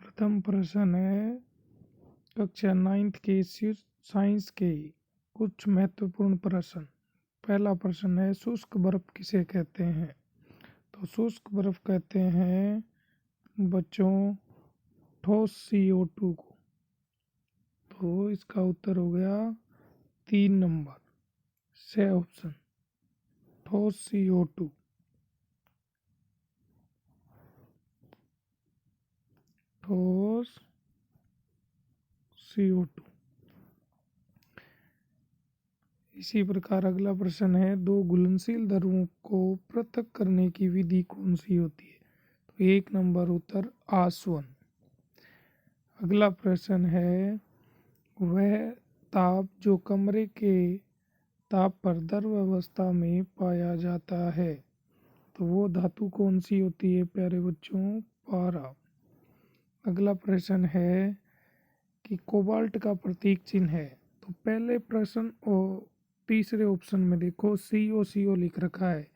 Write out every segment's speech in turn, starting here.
प्रथम प्रश्न है कक्षा 9th के साइंस के कुछ महत्वपूर्ण प्रश्न। पहला प्रश्न है शुष्क बर्फ किसे कहते हैं? तो शुष्क बर्फ कहते हैं बच्चों ठोस CO2 को। तो इसका उत्तर हो गया 3 नंबर से ऑप्शन ठोस CO2। ठोस CO2। इसी प्रकार अगला प्रश्न है दो घुलनशील द्रवों को पृथक करने की विधि कौन सी होती है? तो 1 नंबर उत्तर आसवन। अगला प्रश्न है वह ताप जो कमरे के ताप पर द्रव अवस्था में पाया जाता है, तो वो धातु कौन सी होती है प्यारे बच्चों? पारा। अगला प्रश्न है कि कोबाल्ट का प्रतीक चिन्ह है। तो पहले प्रश्न और तीसरे ऑप्शन में देखो CO लिख रखा है,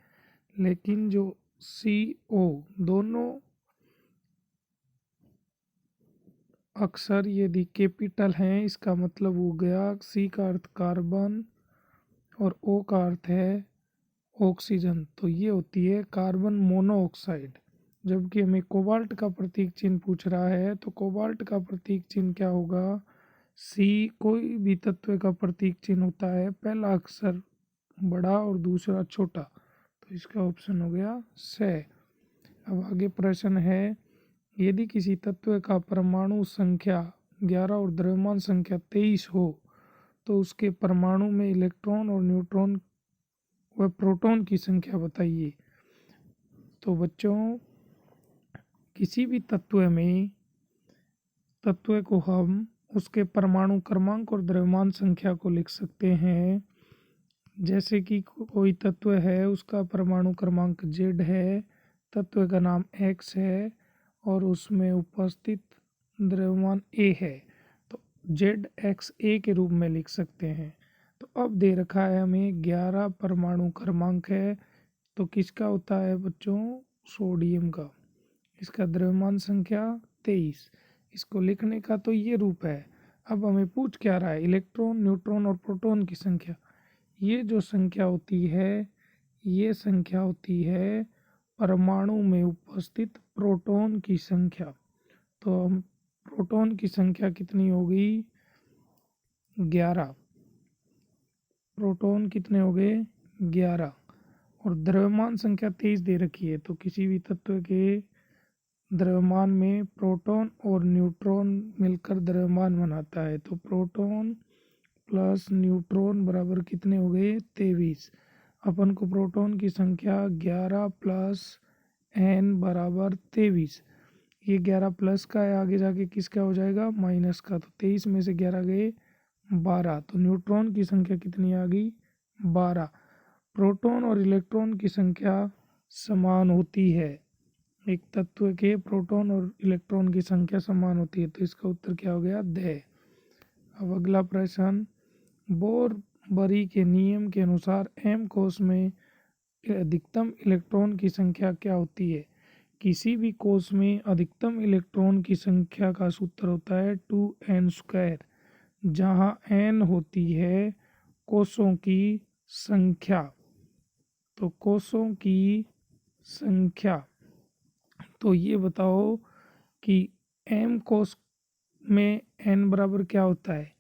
लेकिन जो CO दोनों अक्षर यदि कैपिटल हैं इसका मतलब हो गया C का अर्थ कार्बन और O का अर्थ है ऑक्सीजन, तो ये होती है कार्बन मोनोऑक्साइड। जबकि हमें कोबाल्ट का प्रतीक चिन्ह पूछ रहा है तो कोबाल्ट का प्रतीक चिन्ह क्या होगा? C। कोई भी तत्व का प्रतीक चिन्ह होता है पहला अक्षर बड़ा और दूसरा छोटा, तो इसका ऑप्शन हो गया से। अब आगे प्रश्न है यदि किसी तत्व का परमाणु संख्या 11 और द्रव्यमान संख्या 23 हो तो उसके परमाणु में इलेक्ट्रॉन और न्यूट्रॉन व प्रोटॉन की संख्या बताइए। तो बच्चों किसी भी तत्व को हम उसके परमाणु क्रमांक और द्रव्यमान संख्या को लिख सकते हैं। जैसे कि कोई तत्व है उसका परमाणु क्रमांक Z है, तत्व का नाम X है और उसमें उपस्थित द्रव्यमान A है, तो ZXA के रूप में लिख सकते हैं। तो अब दे रखा है हमें 11 परमाणु क्रमांक है, तो किसका होता है बच्चों? सोडियम का। इसका द्रव्यमान संख्या 23। इसको लिखने का तो ये रूप है। अब हमें पूछ क्या रहा है? इलेक्ट्रॉन, न्यूट्रॉन और प्रोटॉन की संख्या। ये जो संख्या होती है ये संख्या होती है परमाणु में उपस्थित प्रोटॉन की संख्या। तो हम प्रोटॉन की संख्या कितनी होगी? 11। प्रोटॉन कितने हो गए? 11। और द्रव्यमान संख्या 23 दे रखी है, तो किसी भी तत्व के द्रव्यमान में प्रोटॉन और न्यूट्रॉन मिलकर द्रव्यमान बनाता है, तो प्रोटॉन प्लस न्यूट्रॉन बराबर कितने हो गए? 23। अपन को प्रोटॉन की संख्या 11 प्लस n बराबर 23। ये 11 प्लस का है, आगे जाके किसका हो जाएगा? माइनस का। तो 23 में से 11 गए 12, तो न्यूट्रॉन की संख्या कितनी आ गई? 12। प्रोटॉन और इलेक्ट्रॉन की संख्या समान होती है। एक तत्व के प्रोटॉन और इलेक्ट्रॉन की संख्या समान होती है, तो इसका उत्तर क्या हो गया? द। अब अगला प्रश्न बोर-बरी के नियम के अनुसार m कोश में अधिकतम इलेक्ट्रॉन की संख्या क्या होती है? किसी भी कोश में अधिकतम इलेक्ट्रॉन की संख्या का सूत्र होता है 2n², जहां n होती है कोशों की संख्या। तो कोशों की संख्या, तो ये बताओ कि m कोश में n बराबर क्या होता है?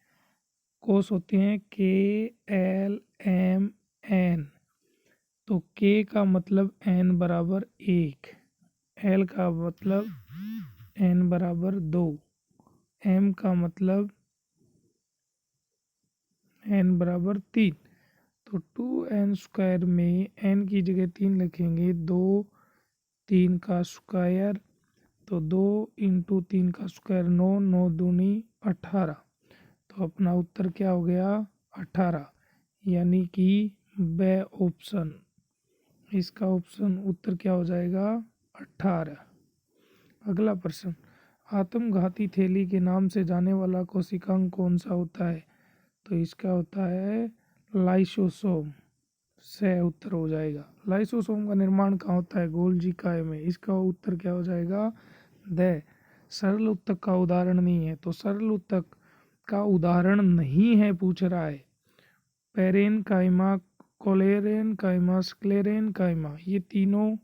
कोश होते हैं KLMN। तो K का मतलब n बराबर 1, L का मतलब n बराबर 2, M का मतलब n बराबर 3। तो 2n² में n की जगह 3 लिखेंगे, 2 3 का स्क्वायर, तो 2 × 3 का स्क्वायर 9, 9 दूनी 18। तो अपना उत्तर क्या हो गया? 18, यानी कि ब ऑप्शन। इसका ऑप्शन उत्तर क्या हो जाएगा? 18। अगला प्रश्न आत्मघाती थैली के नाम से जाने वाला कोशिकांग कौन सा होता है? तो इसका होता है लाइसोसोम। से उत्तर हो जाएगा। लाइसोसोम का निर्माण कहाँ होता है? गोल्जी काय में। इसका उत्तर क्या हो जाएगा? द। सरल उत्तक का उदाहरण नहीं है, तो सरल उत्तक का उदाहरण नहीं है पूछ रहा है। पेरेन काइमा, कोलेरेन काइमा, स्क्लेरेन काइमा, ये तीनों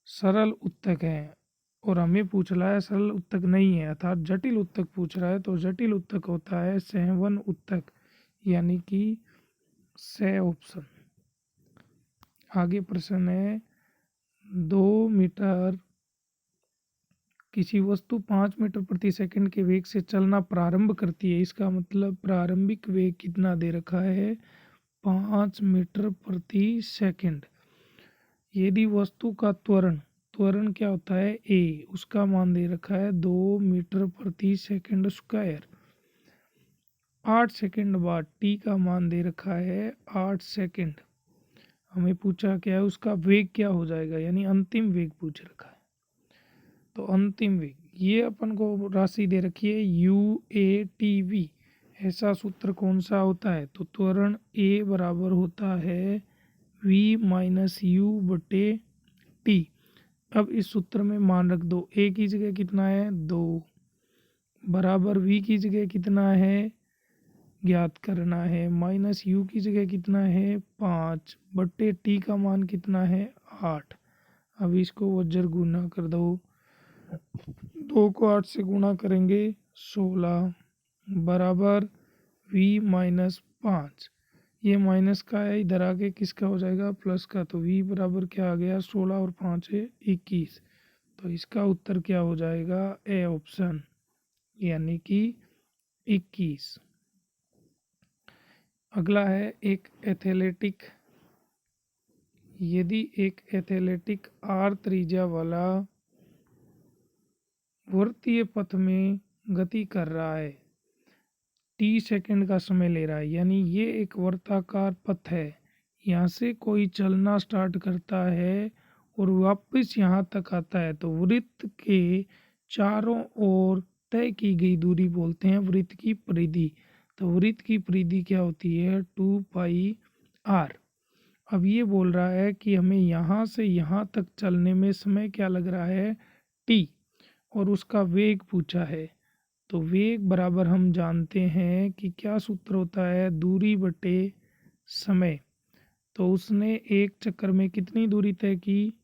सरल उत्तक हैं और हमें पूछ रहा है सरल उत्तक नहीं है, अर्थात जटिल उत्तक पूछ रहा है। तो जटिल उत्तक होता है सहवन उत्तक, यानी कि से ऑप्शन। आगे प्रश्न है 2 मीटर, किसी वस्तु 5 मीटर प्रति सेकंड के वेग से चलना प्रारंभ करती है, इसका मतलब प्रारंभिक वेग कितना दे रखा है, 5 मीटर प्रति सेकंड। यदि वस्तु का त्वरण, त्वरण क्या होता है ए, उसका मान दे रखा है 2 मीटर प्रति सेकंड स्क्वायर। 8 सेकंड बाद टी का मान दे रखा है 8 सेकंड। हमें पूछा क्या है, उसका वेग क्या हो जाएगा, यानी अंतिम वेग पूछ रखा है। तो अंतिम वेग, ये अपन को राशि दे रखी है u/a/t/v। ऐसा सूत्र कौन सा होता है, तो त्वरण a बराबर होता है v-u/t। अब इस सूत्र में मान रख दो, a की जगह कितना है 2, बराबर v की जगह कितना है ज्ञात करना है, माइनस u की जगह कितना है 5 बट्टे t का मान कितना है 8। अब इसको वज्र गुना कर दो, 2 को 8 से गुना करेंगे 16 बराबर v-5। ये माइनस का है, इधर आके किसका हो जाएगा प्लस का, तो v बराबर क्या आ गया 16 और 5 है 21। तो इसका उत्तर क्या हो जाएगा ए ऑप्शन, यानी कि 21। अगला है एक एथलेटिक। यदि एक एथलेटिक r त्रिज्या वाला वृत्तीय पथ में गति कर रहा है, t सेकंड का समय ले रहा है, यानी ये एक वर्ताकार पथ है। यहाँ से कोई चलना स्टार्ट करता है और वापस यहाँ तक आता है, तो वृत्त के चारों ओर तय की गई दूरी बोलते हैं वृत्त की परिधि। तो वृत्त की परिधि क्या होती है 2πr। अब ये बोल रहा है कि हमें यहाँ से यहाँ तक चलने में समय क्या लग रहा है t, और उसका वेग पूछा है। तो वेग बराबर हम जानते हैं कि क्या सूत्र होता है, दूरी बटे समय। तो उसने एक चक्कर में कितनी दूरी तय की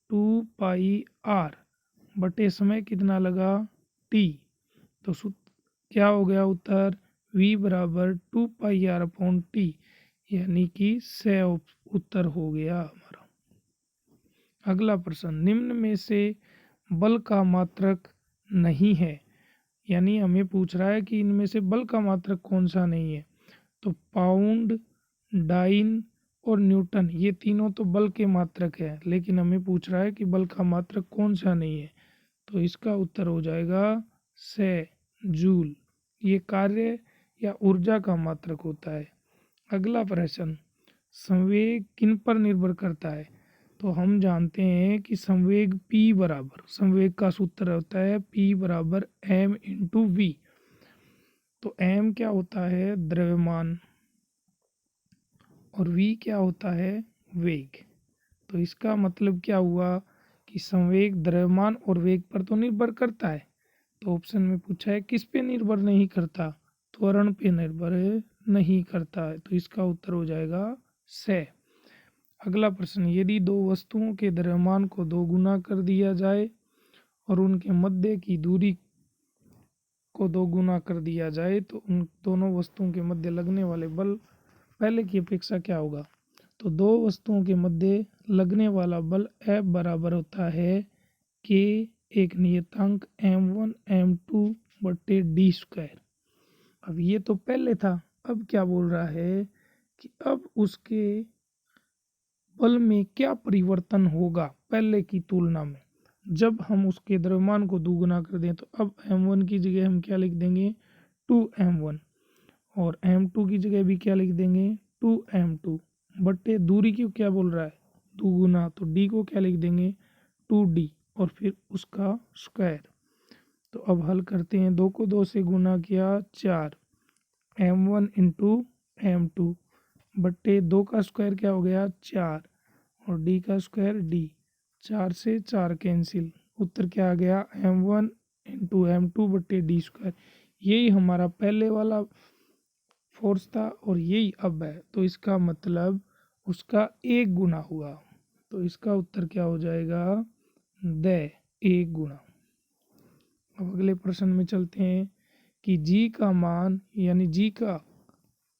2πr बटे समय कितना लगा t। तो क्या हो गया उत्तर v बराबर 2πr/t, यानी कि से उत्तर हो गया हमारा। अगला प्रश्न, निम्न में से बल का मात्रक नहीं है, यानी हमें पूछ रहा है कि इनमें से बल का मात्रक कौन सा नहीं है। तो पाउंड, डाइन और न्यूटन, ये तीनों तो बल के मात्रक है, लेकिन हमें पूछ रहा है कि बल का मात्रक कौन सा नहीं है। तो इसका उत्तर हो जाएगा से जूल, ये कार्य या ऊर्जा का मात्रक होता है। अगला प्रश्न, संवेग किन पर निर्भर करता है। तो हम जानते हैं कि संवेग p बराबर, संवेग का सूत्र होता है p बराबर m/v। तो m क्या होता है द्रव्यमान और v क्या होता है वेग। तो इसका मतलब क्या हुआ कि संवेग द्रव्यमान और वेग पर तो निर्भर करता है। तो ऑप्शन में पूछा है किस पे निर्भर नहीं करता, त्वरण पे निर्भर नहीं करता है। तो इसका उत्तर हो जाएगा से। अगला प्रश्न, यदि दो वस्तुओं के द्रव्यमान को 2 गुना कर दिया जाए और उनके मध्य की दूरी को 2 गुना कर दिया जाए, तो उन दोनों वस्तुओं के मध्य लगने वाले बल पहले की अपेक्षा क्या होगा। तो दो वस्तुओं के मध्य लगने वाला बल F बराबर होता है K, एक नियतांक m1 m2 बटे d स्क्वायर। अब ये तो पहले था, अब क्या बोल रहा है कि अब उसके बल में क्या परिवर्तन होगा पहले की तुलना में। जब हम उसके द्रव्यमान को दोगुना कर दें, तो अब m1 की जगह हम क्या लिख देंगे 2m1, और m2 की जगह भी क्या लिख देंगे 2m2 बट्टे दूरी की क्या बोल रहा है दोगुना, तो d को क्या लिख देंगे 2d और फिर उसका स्क्वायर। तो अब हल करते हैं, 2 को 2 से गुना किया 4, m1 इंटू m2 बट्टे 2 का स्क्वायर क्या हो गया 4 और d का स्क्वायर d, 4 से 4 कैंसिल, उत्तर क्या आ गया m1 इंटू m2/d²। यही हमारा पहले वाला फोर्स था और यही अब है, तो इसका मतलब उसका 1 गुना हुआ। तो इसका उत्तर क्या हो जाएगा, 1 गुना। अब अगले प्रश्न में चलते हैं कि जी का मान, यानी जी का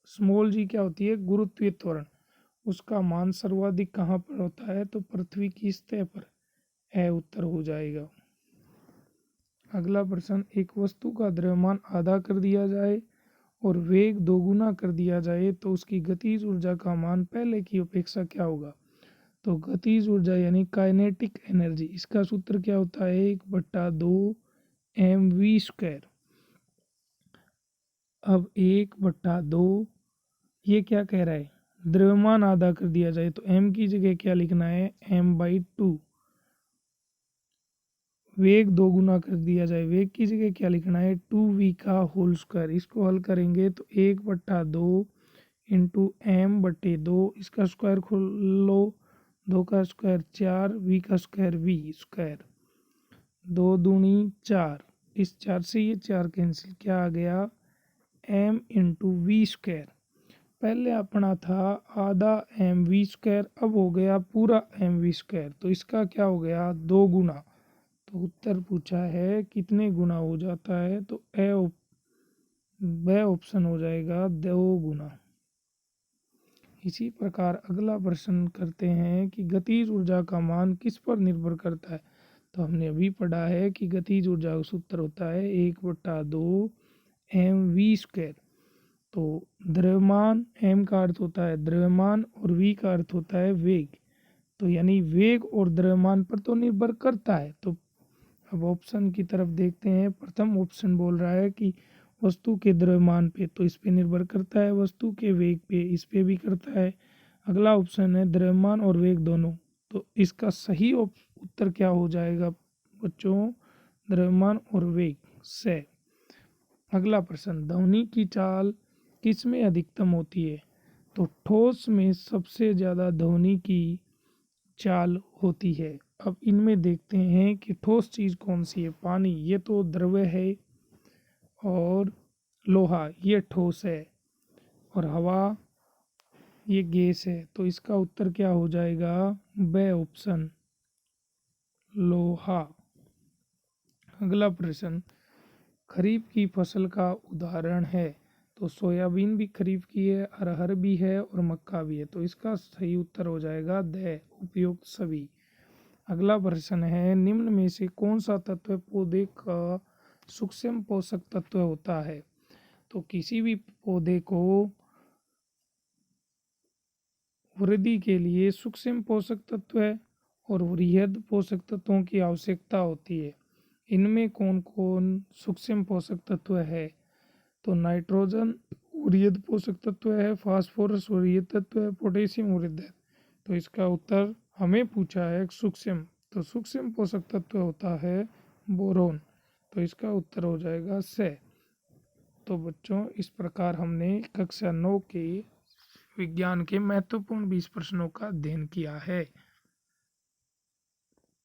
स्मॉल जी क्या होती है, गुरुत्वीय त्वरण, उसका मान सर्वाधिक कहाँ पर होता है, तो पृथ्वी की सतह पर। उत्तर हो जाएगा। अगला प्रश्न, एक वस्तु का द्रव्यमान आधा कर दिया जाए और वेग दोगुना कर दिया जाए तो उसकी गतिज ऊर्जा का मान पहले की अपेक्षा क्या होगा। तो गतिज ऊर्जा यानी काइनेटिक एनर्जी, इसका सूत्र क्या होता है, 1/2 mv²। अब 1/2, ये क्या कह रहा है, द्रव्यमान आधा कर दिया जाए तो m की जगह क्या लिखना है, m/2। वेग दो गुना कर दिया जाए, वेग की जगह क्या लिखना है, 2v²। इसको हल करेंगे तो 1/2 इंटू m/2, इसका स्क्वायर खोल लो, 2 का स्क्वायर 4, v का स्क्वायर v², 2 दूनी 4, इस 4 से ये 4 कैंसिल, क्या आ गया, m इंटू v²। पहले अपना था आधा mv², अब हो गया पूरा mv², तो इसका क्या हो गया, 2 गुना। तो उत्तर पूछा है कितने गुना हो जाता है, तो ब ऑप्शन हो जाएगा 2 गुना। इसी प्रकार अगला प्रश्न करते हैं कि गतिज ऊर्जा का मान किस पर निर्भर करता है। तो हमने अभी पढ़ा है कि गतिज ऊर्जा का सूत्र होता है 1/2 mv²। तो द्रव्यमान, m का अर्थ होता है द्रव्यमान और v का अर्थ होता है वेग, तो यानी वेग और द्रव्यमान पर तो निर्भर करता है। तो अब ऑप्शन की तरफ देखते हैं। प्रथम ऑप्शन बोल रहा है कि वस्तु के द्रव्यमान पे, तो इस पे निर्भर करता है, वस्तु के वेग पे, इस पे भी करता है। अगला ऑप्शन है द्रव्यमान और वेग दोनों, तो इसका सही उत्तर क्या हो जाएगा बच्चों, द्रव्यमान और वेग से। अगला प्रश्न, ध्वनि की चाल किस में अधिकतम होती है। तो ठोस में सबसे ज़्यादा ध्वनि की चाल होती है। अब इनमें देखते हैं कि ठोस चीज़ कौन सी है, पानी ये तो द्रव्य है, और लोहा ये ठोस है, और हवा ये गैस है। तो इसका उत्तर क्या हो जाएगा, ब ऑप्शन लोहा। अगला प्रश्न, खरीफ की फसल का उदाहरण है। तो सोयाबीन भी खरीफ की है, अरहर भी है और मक्का भी है, तो इसका सही उत्तर हो जाएगा द उपयुक्त सभी। अगला प्रश्न है, निम्न में से कौन सा तत्व पौधे का सूक्ष्म पोषक तत्व होता है। तो किसी भी पौधे को वृद्धि के लिए सूक्ष्म पोषक तत्व और वृहद पोषक तत्वों की आवश्यकता होती है। इनमें कौन कौन सूक्ष्म पोषक तत्व है, तो नाइट्रोजन वृहद पोषक तत्व है, फास्फोरस वृहद तत्व है, पोटेशियम वृहद है। तो इसका उत्तर हमें पूछा है सूक्ष्म, तो सूक्ष्म पोषक तत्व होता है बोरोन, तो इसका उत्तर हो जाएगा से। तो बच्चों इस प्रकार हमने कक्षा 9 के विज्ञान के महत्वपूर्ण 20 प्रश्नों का अध्ययन किया है।